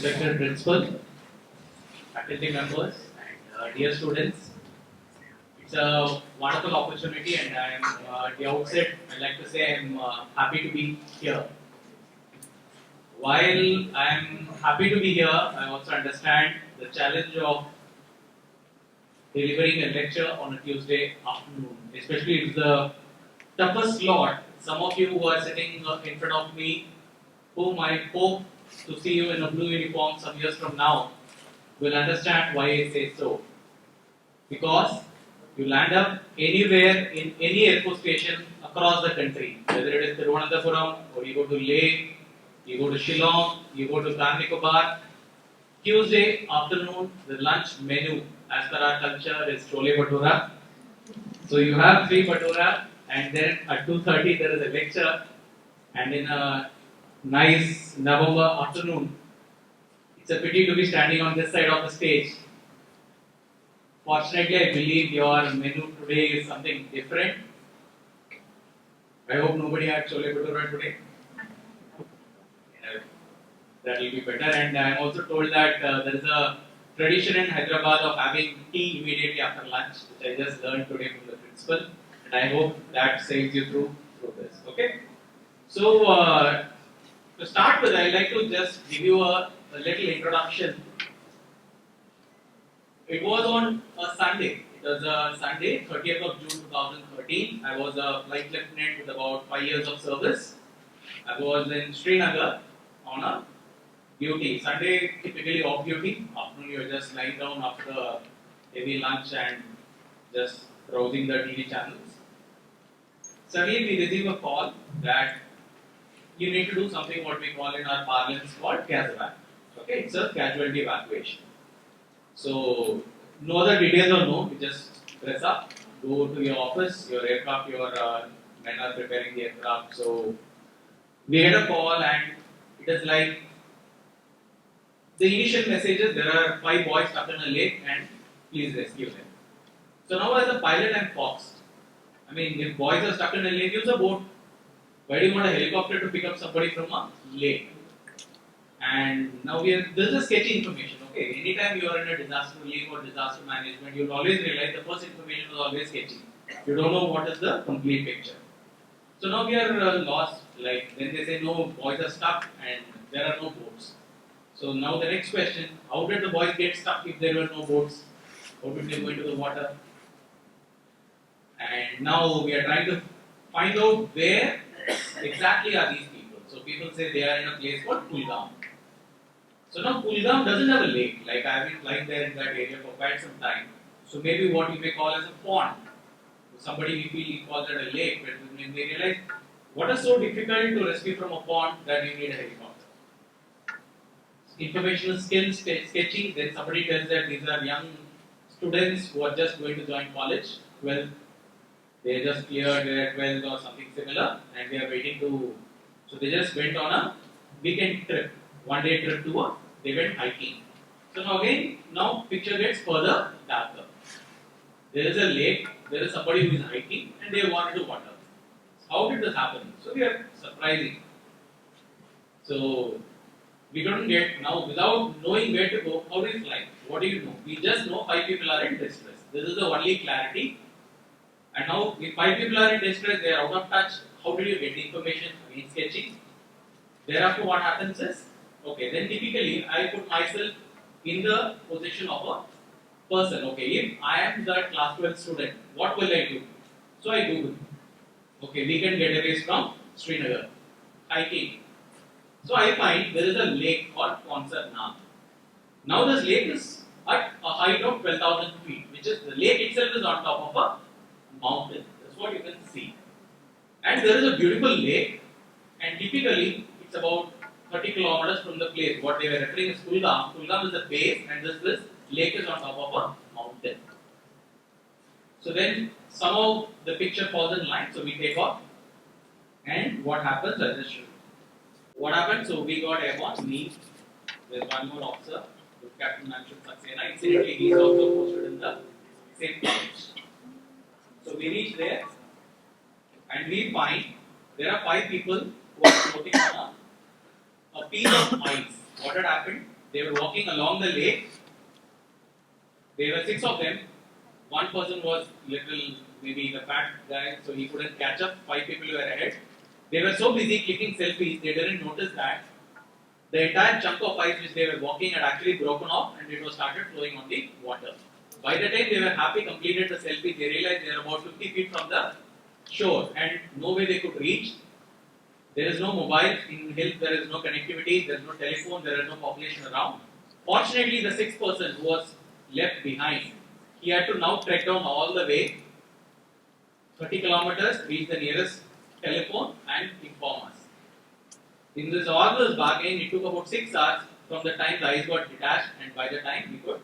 Respected principal, faculty members, and dear students, it's a wonderful opportunity, and I am at the outset. I'd like to say I'm happy to be here. While I'm happy to be here, I also understand the challenge of delivering a lecture on a Tuesday afternoon, especially it's the toughest slot. Some of you who are sitting in front of me, whom I hope to see you in a blue uniform some years from now, will understand why I say so. Because you land up anywhere in any airport station across the country, whether it is Thiruvananthapuram or you go to Leh, you go to Shillong, you go to Karnikobar. Tuesday afternoon, the lunch menu as per our culture is chole bhatura. So you have 3 bhatura, and then at 2:30 there is a lecture, and in a nice November afternoon, it's a pity to be standing on this side of the stage. Fortunately, I believe your menu today is something different. I hope nobody had chole bhatura today. That will be better. And I am also told that there is a tradition in Hyderabad of having tea immediately after lunch, which I just learned today from the principal. And I hope that saves you through this. Okay. So to start with, I'd like to just give you a little introduction. It was on a Sunday. It was a Sunday, 30th of June 2013. I was a flight lieutenant with about 5 years of service. I was in Srinagar on a duty. Sunday, typically off duty. Afternoon, you are just lying down after a heavy lunch and just browsing the TV channels. Suddenly, we receive a call that you need to do something what we call in our parlance called CASEVAC. Okay, it's a casualty evacuation. So, no other details or no, you just press up, go to your office, your aircraft, your men are preparing the aircraft. So, we get a call and it is like the initial messages, there are 5 boys stuck in a lake and please rescue them. So, now as a pilot, I'm foxed. I mean, if boys are stuck in a lake, use a boat. Why do you want a helicopter to pick up somebody from a lake? And now this is sketchy information. Okay, anytime you are in a disaster relief or disaster management, you'll always realize the first information is always sketchy. You don't know what is the complete picture. So now we are lost. Like when they say no, boys are stuck and there are no boats. So now the next question: how did the boys get stuck if there were no boats? How did they go into the water? And now we are trying to find out where exactly are these people. So people say they are in a place called Kulgam. So now Kulgam doesn't have a lake. Like I have been flying there in that area for quite some time. So maybe what you may call as a pond. Somebody we feel he calls it a lake, but when they realize what is so difficult to rescue from a pond that you need a helicopter. Information skills sketchy. Then somebody tells that these are young students who are just going to join college. Well, they just cleared their 12th or something similar, and they are waiting to. So they just went on a weekend trip, 1-day trip to a. They went hiking. So now again, now picture gets further darker. There is a lake. There is somebody who is hiking, and they want to water. How did this happen? So we are surprising. So we don't get now without knowing where to go. How do you fly? What do you know? We just know 5 people are in distress. This is the only clarity. And now, if 5 people are in distress, they are out of touch. How do you get the information? Again, sketching. Thereafter, what happens is, okay, then typically I put myself in the position of a person. Okay, if I am the class 12 student, what will I do? So I Google. Okay, weekend getaways from Srinagar, hiking. So I find there is a lake called Concert Naam. Now this lake is at a height of 12,000 feet, which is the lake itself is on top of a mountain. That's what you can see. And there is a beautiful lake, and typically it's about 30 kilometers from the place. What they were referring is Kulgam. Kulgam is the base, and this lake is on top of a mountain. So then somehow the picture falls in line, so we take off. And what happens? I'll just show you. What happened? So we got airborne, me, with one more officer, with Captain Manshuk Saxena. Incidentally, he is also posted in the same college. So we reach there and we find there are 5 people who are floating on a piece of ice. What had happened? They were walking along the lake. There were 6 of them. One person was little, maybe the fat guy, so he couldn't catch up. 5 people were ahead. They were so busy clicking selfies, they didn't notice that the entire chunk of ice which they were walking had actually broken off and it was started flowing on the water. By the time they were happy, completed the selfie, they realized they were about 50 feet from the shore and no way they could reach. There is no mobile in hills, there is no connectivity, there is no telephone, there is no population around. Fortunately, the 6th person who was left behind, he had to now trek down all the way 30 kilometers, reach the nearest telephone and inform us. In this all this bargain, it took about 6 hours from the time the ice got detached and by the time we could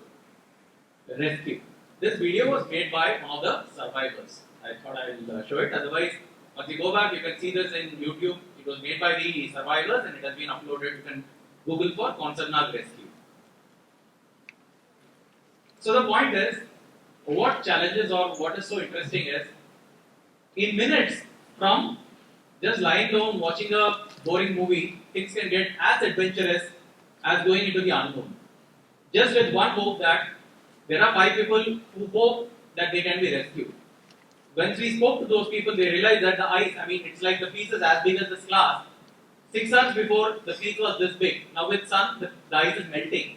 rescue. This video was made by one of the survivors. I thought I will show it. Otherwise, once you go back, you can see this in YouTube. It was made by the survivors and it has been uploaded. You can Google for Osmania rescue. So the point is, what challenges or what is so interesting is, in minutes from just lying down watching a boring movie, things can get as adventurous as going into the unknown. Just with one hope that there are 5 people who hope that they can be rescued. Once we spoke to those people, they realized that the ice, it's like the piece is as big as this glass. 6 hours before, the piece was this big. Now with sun, the ice is melting.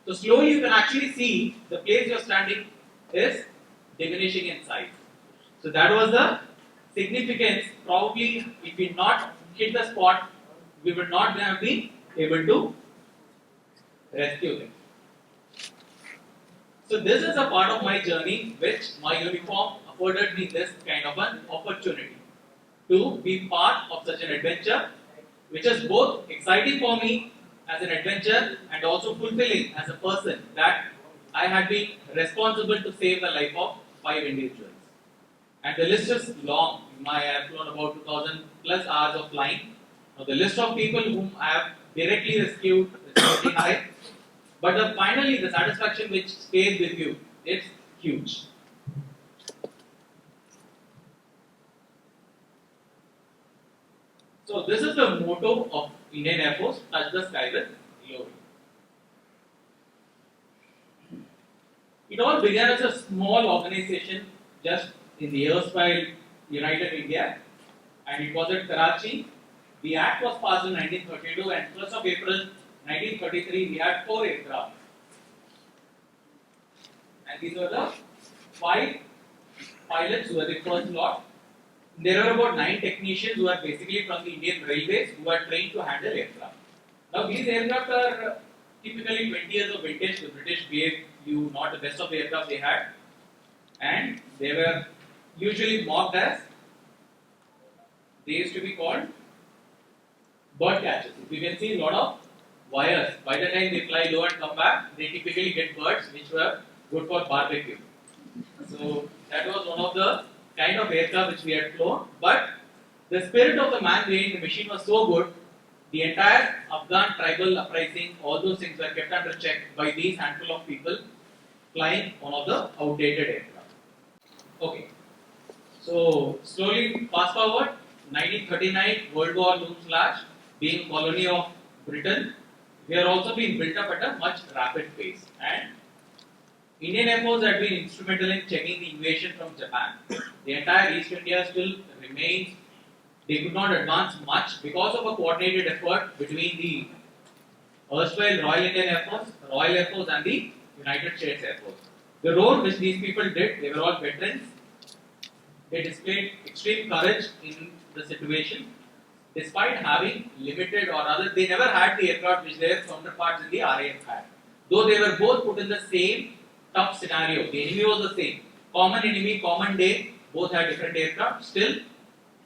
So slowly you can actually see the place you are standing is diminishing in size. So that was the significance. Probably if we not hit the spot, we would not have been able to rescue them. So this is a part of my journey which my uniform afforded me this kind of an opportunity to be part of such an adventure, which is both exciting for me as an adventure and also fulfilling as a person that I had been responsible to save the life of 5 individuals. And the list is long. I have flown about 2000 plus hours of flying. Now the list of people whom I have directly rescued is very high. But finally, the satisfaction which stays with you, it's huge. So this is the motto of Indian Air Force: touch the sky with glory. It all began as a small organization just in the erstwhile United India, and it was at Karachi. The Act was passed in 1932, and 1st of April 1933, we had 4 aircraft. And these were the 5 pilots who were the first lot. There were about 9 technicians who are basically from the Indian Railways who are trained to handle aircraft. Now these aircraft are typically 20 years of vintage. The British gave you not the best of the aircraft they had. And they were usually marked as, they used to be called bird catchers. If you can see a lot of wires. By the time they fly low and come back, they typically get birds which were good for barbecue. So that was one of the kind of aircraft which we had flown. But the spirit of the man behind the machine was so good, the entire Afghan tribal uprising, all those things were kept under check by these handful of people flying one of the outdated aircraft. Okay. So slowly fast forward, 1939, World War looms large, being colony of Britain. We are also being built up at a much rapid pace, and Indian Air Force had been instrumental in checking the invasion from Japan. The entire East India still remains. They could not advance much because of a coordinated effort between the erstwhile Royal Indian Air Force, Royal Air Force, and the United States Air Force. The role which these people did, they were all veterans. They displayed extreme courage in the situation, despite having limited, or rather, they never had the aircraft which their counterparts in the RAF had. Though they were both put in the same tough scenario, the enemy was the same. Common enemy, common day, both had different aircraft. Still,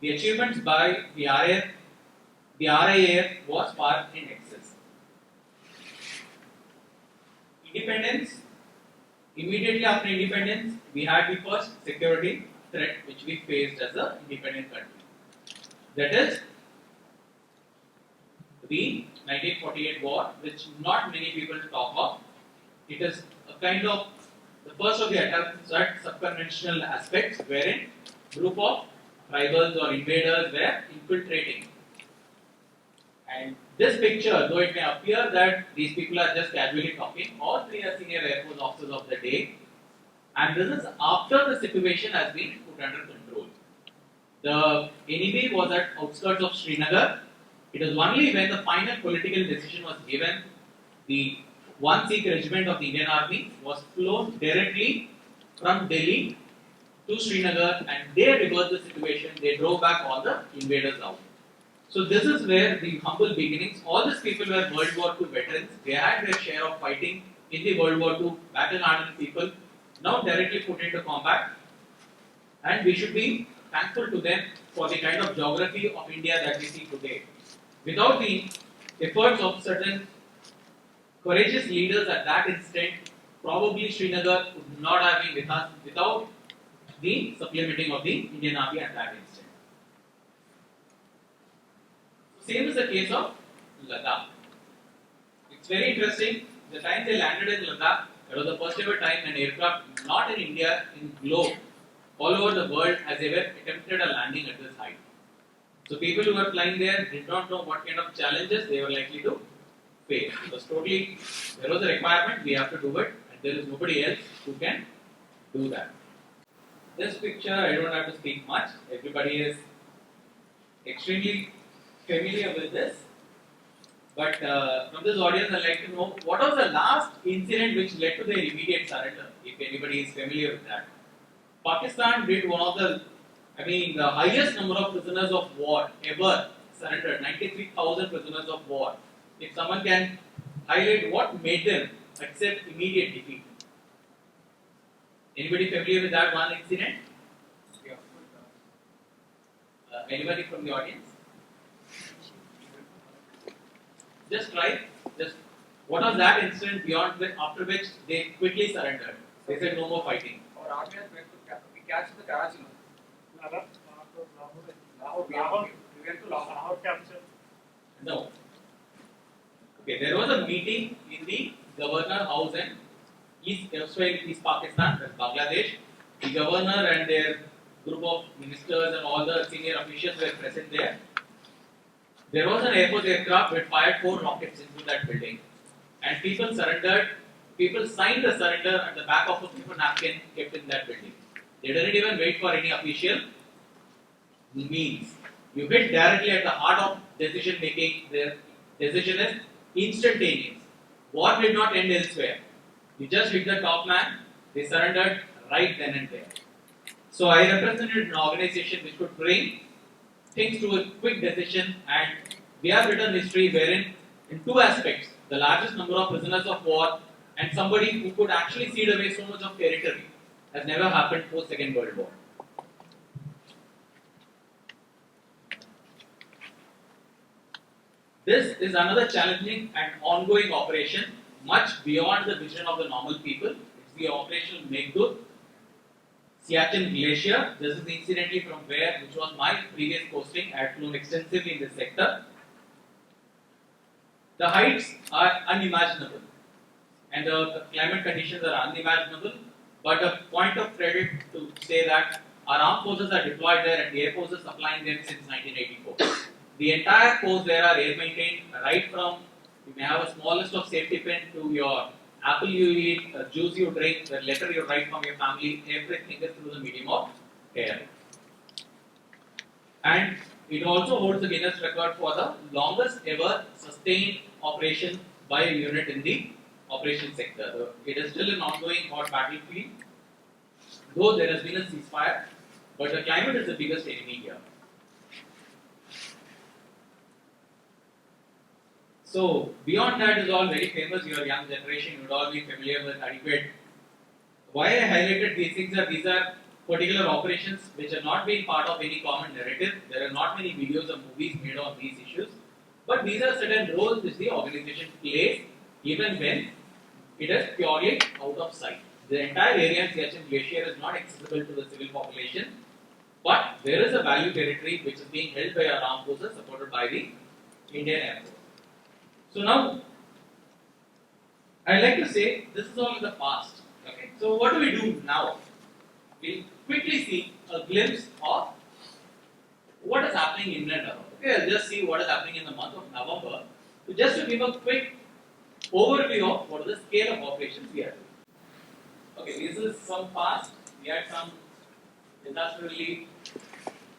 the achievements by the RAF was far in excess. Independence. Immediately after independence, we had the first security threat which we faced as an independent country. That is the 1948 war, which not many people talk of. It is a kind of the first of the attacks at subconventional aspects, wherein group of tribals or invaders were infiltrating. And This picture, though it may appear that these people are just casually talking, all three are senior Air Force officers of the day, and this is after the situation has been put under control. The enemy was at outskirts of Srinagar. It was only when the final political decision was given, the 1 Sikh regiment of the Indian Army was flown directly from Delhi to Srinagar, and they reversed the situation. They drove back all the invaders out. So this is where the humble beginnings. All these people were World War II veterans. They had their share of fighting in the World War II, battle-hardened people, now directly put into combat. And we should be thankful to them for the kind of geography of India that we see today. Without the efforts of certain courageous leaders at that instant, probably Srinagar would not have been with us without the supplementing of the Indian Army at that instant. Same is the case of Ladakh. It's very interesting. The time they landed in Ladakh, it was the first ever time an aircraft, not in India, in globe, all over the world, has ever attempted a landing at this height. So people who were flying there did not know what kind of challenges they were likely to face. It was totally, there was a requirement, we have to do it, and there is nobody else who can do that. This picture, I don't have to speak much. Everybody is extremely familiar with this. But from this audience, I'd like to know what was the last incident which led to their immediate surrender, if anybody is familiar with that. Pakistan did one of the, the highest number of prisoners of war ever surrendered, 93,000 prisoners of war. If someone can highlight what made them accept immediate defeat. Anybody familiar with that one incident? Anybody from the audience? Just try. Just what was that incident beyond after which they quickly surrendered? They said no more fighting. Our army has went to catch the Karachi. Lahore. We went to Lahore capture. No. Okay, there was a meeting in the governor house in East Pakistan, that's Bangladesh. The governor and their group of ministers and all the senior officials were present there. There was an Air Force aircraft which fired 4 rockets into that building, and people surrendered. People signed the surrender at the back of a paper napkin kept in that building. They didn't even wait for any official means. You hit directly at the heart of decision making. Their decision is instantaneous. War did not end elsewhere. You just hit the top man. They surrendered right then and there. So I represented an organization which could bring things to a quick decision, and we have written history wherein in 2 aspects, the largest number of prisoners of war and somebody who could actually cede away so much of territory has never happened post Second World War. This is another challenging and ongoing operation, much beyond the vision of the normal people. It's the Operation Meghdut, Siachen Glacier. This is incidentally from where, which was my previous posting. I had flown extensively in this sector. The heights are unimaginable, and the climate conditions are unimaginable. But a point of credit to say that our armed forces are deployed there, and the Air Force is supplying them since 1984. The entire force there are air maintained, right from you may have a small list of safety pin to your apple you eat, juice you drink, the letter you write from your family, everything is through the medium of air. And it also holds the Guinness record for the longest ever sustained operation by a unit in the operation sector. It is still an ongoing hot battlefield, though there has been a ceasefire, but the climate is the biggest enemy here. So, beyond that is all very famous. Your young generation, you would all be familiar with adequate. Why I highlighted these are particular operations which are not being part of any common narrative. There are not many videos or movies made on these issues. But these are certain roles which the organization plays even when it is purely out of sight. The entire area in Siachen Glacier is not accessible to the civil population, but there is a value territory which is being held by our armed forces supported by the Indian Air Force. So now, I'd like to say this is all in the past. Okay? So what do we do now? We'll quickly see a glimpse of what is happening in and around. Okay, I'll just see what is happening in the month of November. So just to give a quick overview of what is the scale of operations we are doing. Okay, this is some past. We had some disaster relief.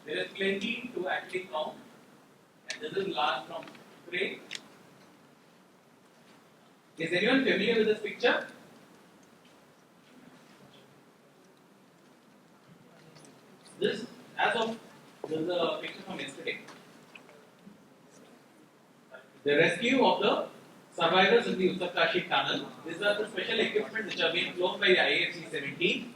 There is plenty to actually count, and this is last from Ukraine. Is anyone familiar with this picture? This, this is a picture from yesterday. The rescue of the survivors in the Uttarakhand tunnel. These are the special equipment which are being flown by the IFC-17.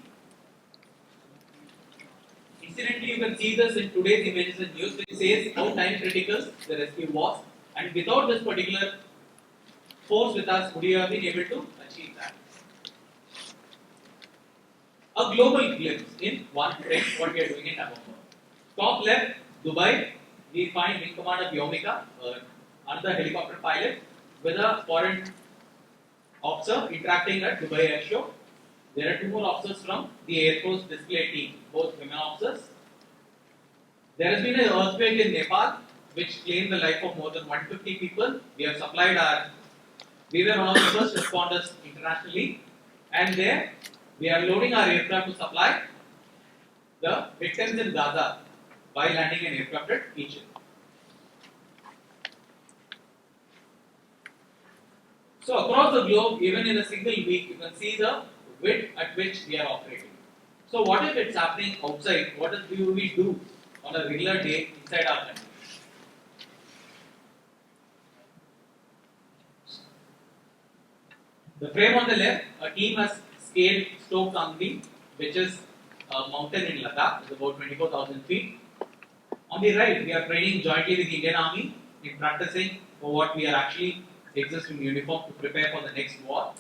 Incidentally, you can see this in today's images in news, which says how time critical the rescue was, and without this particular force with us, would you have been able to achieve that? A global glimpse in one frame, what we are doing in November. Top left, Dubai, we find Wing Commander Vyomika, another helicopter pilot, with a foreign officer interacting at Dubai Air Show. There are two more officers from the Air Force display team, both women officers. There has been an earthquake in Nepal, which claimed the life of more than 150 people. We have supplied we were one of the first responders internationally, and there we are loading our aircraft to supply the victims in Gaza by landing an aircraft at Egypt. So across the globe, even in a single week, you can see the width at which we are operating. So what if it's happening outside? What do we do on a regular day inside our country? The frame on the left, a team has scaled Stoke Sangli, which is a mountain in Ladakh, it's about 24,000 feet. On the right, we are training jointly with the Indian Army in practicing for what we are actually exist in uniform to prepare for the next war.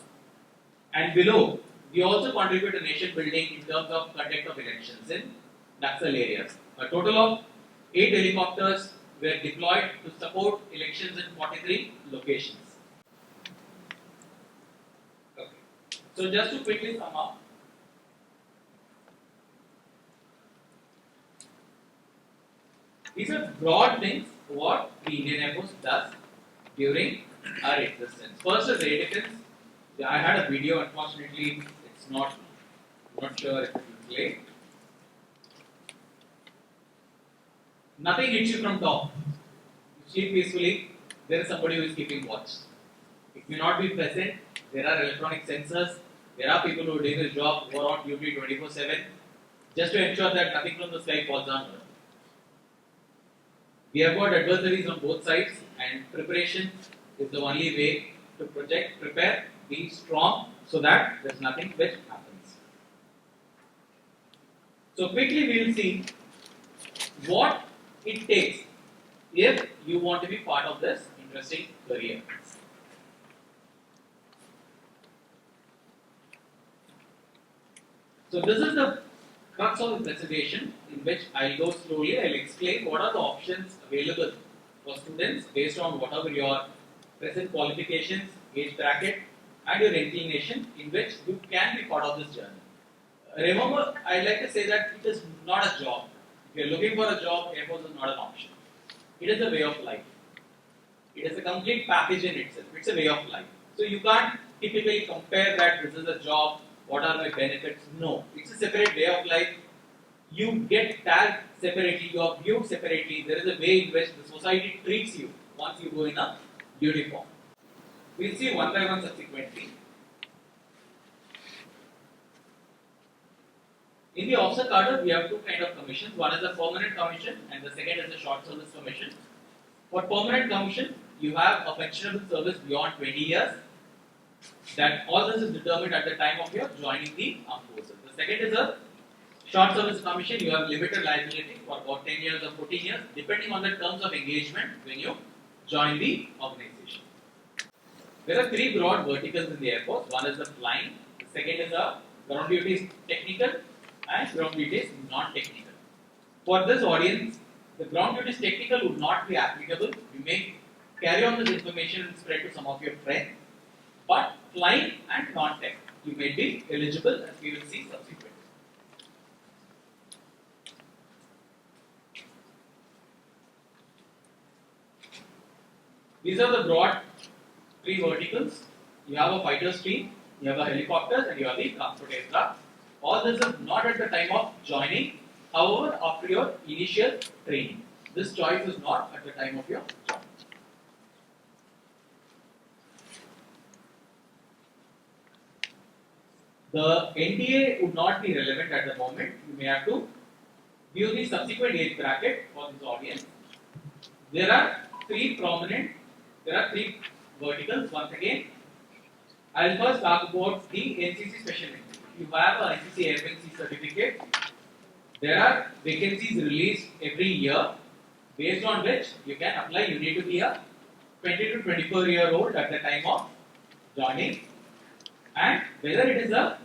And below, we also contribute to nation building in terms of conduct of elections in Naxal areas. A total of 8 helicopters were deployed to support elections in 43 locations. Okay. So just to quickly sum up, these are broad things what the Indian Air Force does during our existence. First is air defense. I had a video, unfortunately, it's not sure if it will play. Nothing hits you from top. You sleep peacefully, there is somebody who is keeping watch. It may not be present, there are electronic sensors, there are people who are doing this job who are on duty 24/7, just to ensure that nothing from the sky falls on earth. We have got adversaries on both sides, and preparation is the only way to prepare, be strong, so that there is nothing which happens. So quickly we will see what it takes if you want to be part of this interesting career. So this is the crux of the presentation, in which I'll go slowly. I'll explain what are the options available for students based on whatever your present qualifications, age bracket, and your inclination, in which you can be part of this journey. Remember, I like to say that it is not a job. If you are looking for a job, Air Force is not an option. It is a way of life. It is a complete package in itself. It's a way of life. So you can't typically compare that this is a job, what are my benefits? No. It's a separate way of life. You get tagged separately, you are viewed separately. There is a way in which the society treats you once you go in a uniform. We'll see one by one subsequently. In the officer cadre, we have two kind of commissions. One is a permanent commission and the second is a short service commission. For permanent commission, you have a pensionable service beyond 20 years. That all this is determined at the time of your joining the armed forces. The second is a short service commission. You have limited liability for about 10 years or 14 years, depending on the terms of engagement when you join the organization. There are three broad verticals in the Air Force. One is the flying, the second is the ground duties technical, and ground duties non-technical. For this audience, the ground duties technical would not be applicable. You may carry on this information and spread to some of your friends. But flying and non-tech, you may be eligible, as we will see subsequently. These are the broad three verticals. You have a fighter stream, you have a helicopters, and you have the transport aircraft. All this is not at the time of joining, however, after your initial training. This choice is not at the time of your joining. The NTA would not be relevant at the moment. You may have to view the subsequent age bracket for this audience. There are three verticals. Once again, I'll first talk about the NCC special entry. If you have a NCC Airman C certificate, there are vacancies released every year based on which you can apply. You need to be a 20 to 24-year-old at the time of joining, and whether it is a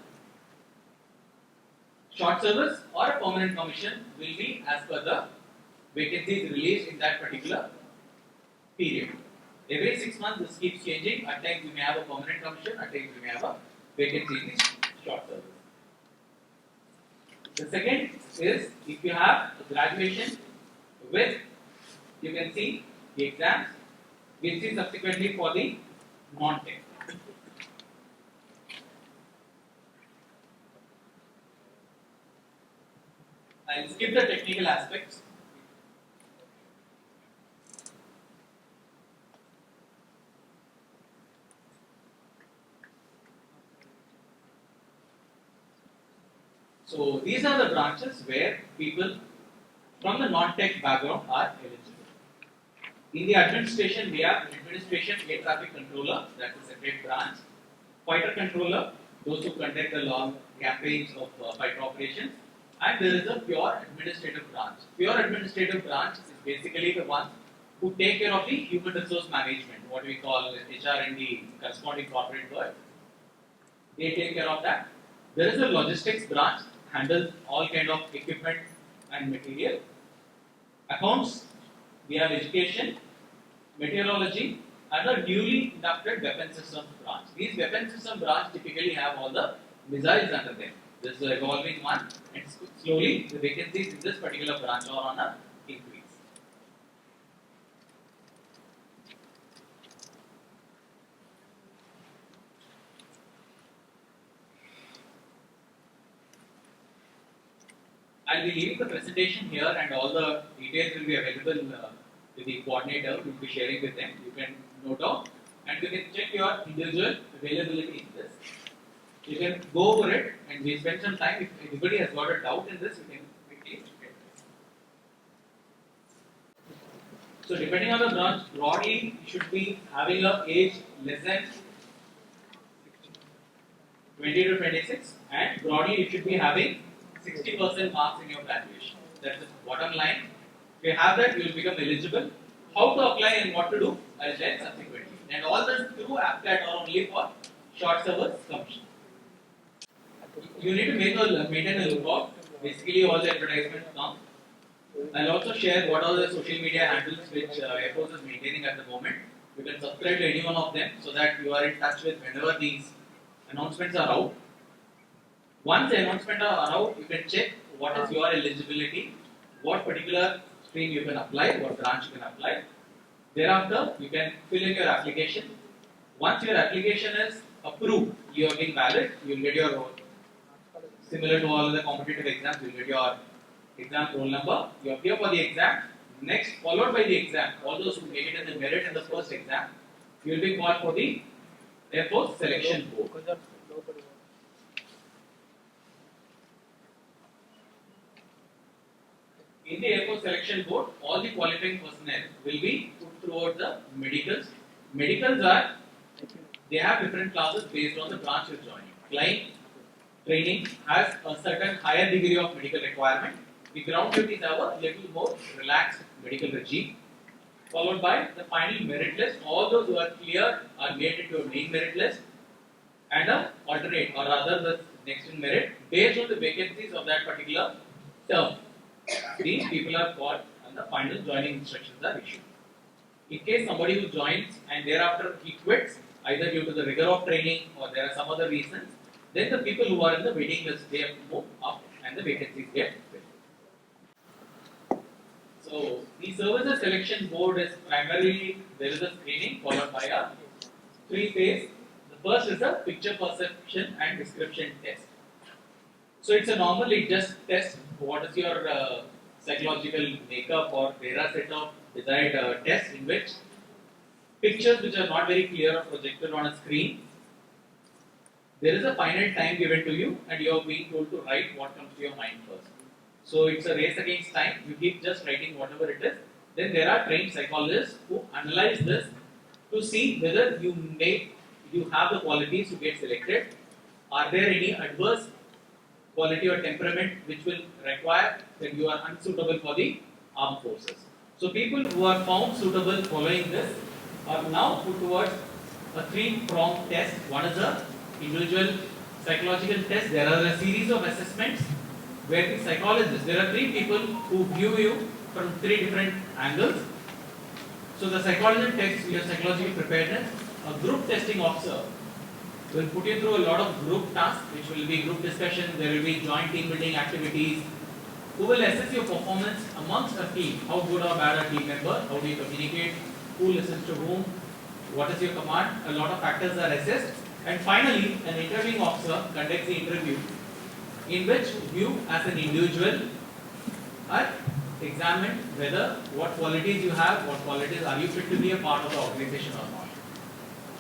short service or a permanent commission will be as per the vacancies released in that particular period. Every 6 months this keeps changing. At times you may have a permanent commission, at times you may have a vacancy in the short service. The second is if you have a graduation with, you can see the exams, we'll see subsequently for the non-tech. I'll skip the technical aspects. So these are the branches where people from the non-tech background are eligible. In the administration, we have administration air traffic controller, that's a separate branch. Fighter controller, those who conduct the long campaigns of fighter operations. And there is a pure administrative branch. Pure administrative branch is basically the ones who take care of the human resource management, what we call HR in the corresponding corporate world. They take care of that. There is a logistics branch, handles all kind of equipment and material. Accounts, we have education, meteorology, and a newly inducted weapon systems branch. These weapon system branch typically have all the missiles under them. This is an evolving one, and slowly the vacancies in this particular branch are on a increase. I'll be leaving the presentation here, and all the details will be available with the coordinator. We'll be sharing with them. You can note down, and you can check your individual availability in this. You can go over it, and we spend some time. If anybody has got a doubt in this, you can quickly check this. So depending on the branch, broadly you should be having a age less than 20 to 26, and broadly you should be having 60% marks in your graduation. That's the bottom line. If you have that, you will become eligible. How to apply and what to do, I'll share subsequently. And all the through AppCat are only for short service commission. You need to maintain a lookout. Basically, all the advertisements come. I'll also share what are the social media handles which Air Force is maintaining at the moment. You can subscribe to any one of them so that you are in touch with whenever these announcements are out. Once the announcements are out, you can check what is your eligibility, what particular stream you can apply, what branch you can apply. Thereafter, you can fill in your application. Once your application is approved, you are being valid, you will get your, similar to all the competitive exams, you will get your exam roll number. You appear for the exam. Next, followed by the exam, all those who make it in the merit in the first exam, you will be called for the Air Force Selection Board. In the Air Force Selection Board, all the qualifying personnel will be put throughout the medicals. Medicals are, they have different classes based on the branch you're joining. Flying training has a certain higher degree of medical requirement. The ground duties have a little more relaxed medical regime. Followed by the final merit list. All those who are clear are made into a main merit list, and a alternate or rather the next in merit based on the vacancies of that particular term. These people are called and the final joining instructions are issued. In case somebody who joins and thereafter he quits, either due to the rigor of training or there are some other reasons, then the people who are in the waiting list, they have to move up and the vacancies get filled. So the services selection board is primarily, there is a screening followed by a three-phase. The first is a picture perception and description test. So it's a normal, it just tests what is your psychological makeup, or there are set of desired tests in which pictures which are not very clear are projected on a screen. There is a finite time given to you and you are being told to write what comes to your mind first. So it's a race against time, you keep just writing whatever it is. Then there are trained psychologists who analyze this to see whether you have the qualities to get selected. Are there any adverse quality or temperament which will require that you are unsuitable for the armed forces? So people who are found suitable following this are now put towards a three-pronged test. One is a individual psychological test. There are a series of assessments where the psychologists, there are three people who view you from three different angles. So the psychologist tests your psychological preparedness. A group testing officer will put you through a lot of group tasks, which will be group discussion, there will be joint team building activities, who will assess your performance amongst a team. How good or bad a team member, how do you communicate, who listens to whom, what is your command, a lot of factors are assessed. And finally, an interviewing officer conducts the interview in which you as an individual are examined whether what qualities you have, what qualities are you fit to be a part of the organization or not.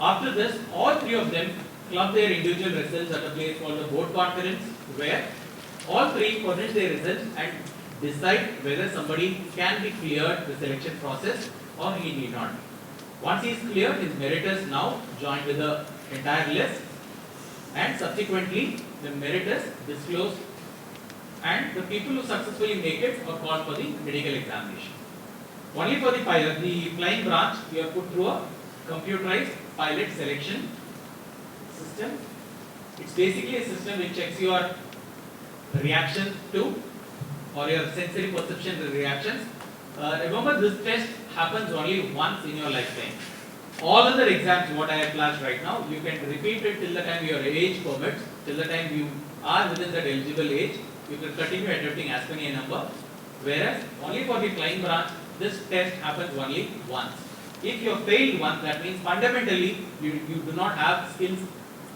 After this, all three of them club their individual results at a place called the board conference, where all three furnish their results and decide whether somebody can be cleared the selection process or he need not. Once he is cleared, his merit is now joined with the entire list, and subsequently the merit is disclosed, and the people who successfully make it are called for the medical examination. Only for the pilot, the flying branch, you are put through a computerized pilot selection system. It's basically a system which checks your reaction to, or your sensory perception reactions. Remember, this test happens only once in your lifetime. All other exams, what I have flashed right now, you can repeat it till the time your age permits, till the time you are within that eligible age, you can continue attempting as many a number. Whereas, only for the flying branch, this test happens only once. If you have failed once, that means fundamentally you do not have skills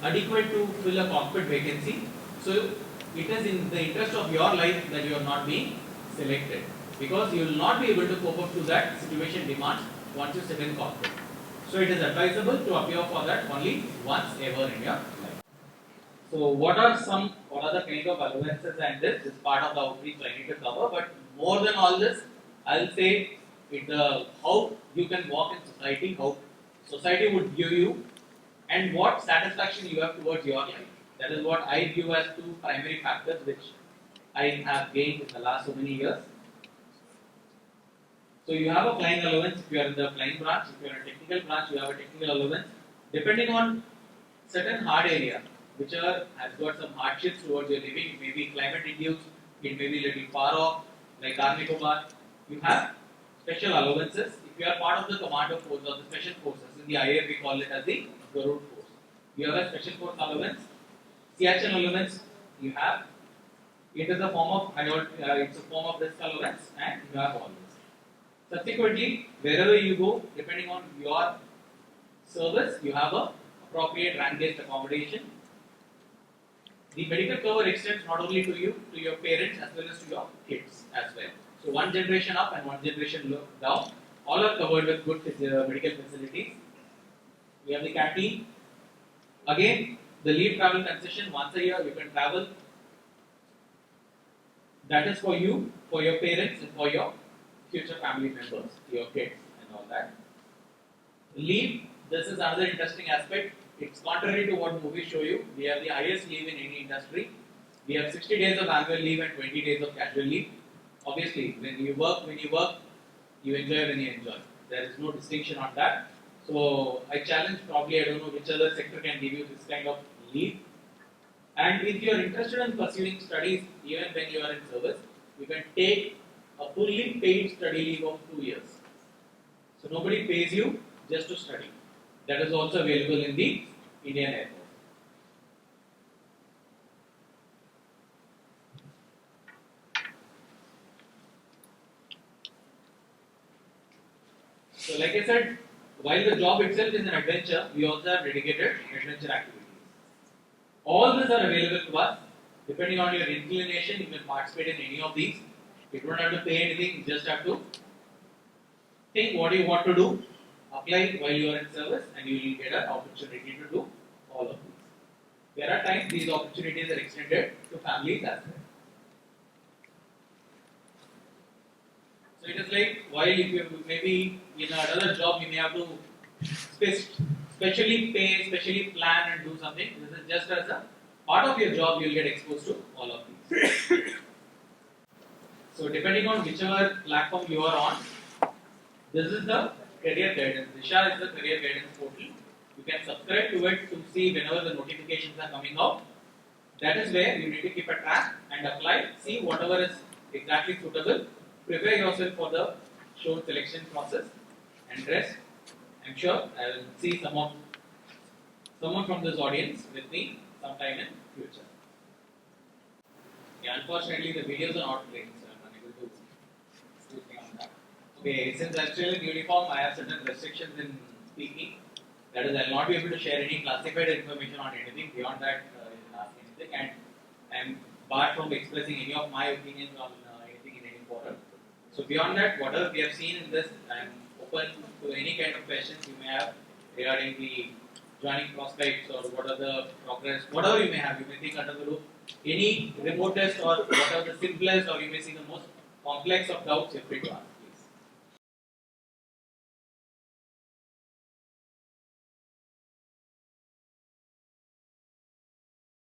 adequate to fill a cockpit vacancy. So it is in the interest of your life that you are not being selected, because you will not be able to cope up to that situation demands once you sit in cockpit. So it is advisable to appear for that only once ever in your life. So what are the kind of allowances, and this is part of the outreach I need to cover. But more than all this, I'll say how you can walk in society, how society would view you, and what satisfaction you have towards your life. That is what I view as two primary factors which I have gained in the last so many years. So you have a flying allowance if you are in the flying branch. If you are in a technical branch, you have a technical allowance. Depending on certain hard area, which has got some hardships towards your living, it may be climate induced, it may be little far off, like Nicobar, you have special allowances. If you are part of the commando force or the special forces, in the IA we call it as the Garud force. You have a special force allowance. Siachen allowance you have. It is a form of risk allowance, and you have all this. Subsequently, wherever you go, depending on your service, you have a appropriate rank-based accommodation. The medical cover extends not only to you, to your parents, as well as to your kids as well. So one generation up and one generation down, all are covered with good medical facilities. We have the canteen. Again, the leave travel concession, once a year you can travel. That is for you, for your parents, and for your future family members, your kids and all that. Leave, this is another interesting aspect. It's contrary to what movies show you. We have the highest leave in any industry. We have 60 days of annual leave and 20 days of casual leave. Obviously, when you work, you enjoy when you enjoy. There is no distinction on that. So I challenge, probably I don't know which other sector can give you this kind of leave. And if you are interested in pursuing studies, even when you are in service, you can take a fully paid study leave of 2 years. So nobody pays you just to study. That is also available in the Indian Air Force. So like I said, while the job itself is an adventure, we also have dedicated adventure activities. All these are available to us. Depending on your inclination, you can participate in any of these. You don't have to pay anything, you just have to think what you want to do, apply while you are in service, and you will get an opportunity to do all of these. There are times these opportunities are extended to families as well. So it is like while if you maybe in another job you may have to specially pay, specially plan and do something. This is just as a part of your job you will get exposed to all of these. So depending on whichever platform you are on, this is the career guidance. Disha is the career guidance portal. You can subscribe to it to see whenever the notifications are coming out. That is where you need to keep a track and apply, see whatever is exactly suitable. Prepare yourself for the shown selection process and rest. I'm sure I will see someone from this audience with me sometime in future. Yeah, unfortunately the videos are not playing, so I'm unable to do anything on that. Okay, since I'm still in uniform, I have certain restrictions in speaking. That is, I will not be able to share any classified information on anything. Beyond that, you can ask anything, and I am barred from expressing any of my opinions on anything in any forum. So beyond that, whatever we have seen in this, I am open to any kind of questions you may have regarding the joining prospects or what are the progress, whatever you may have. You may think under the loop, any remote test or what are the simplest, or you may see the most complex of doubts, you're free to ask.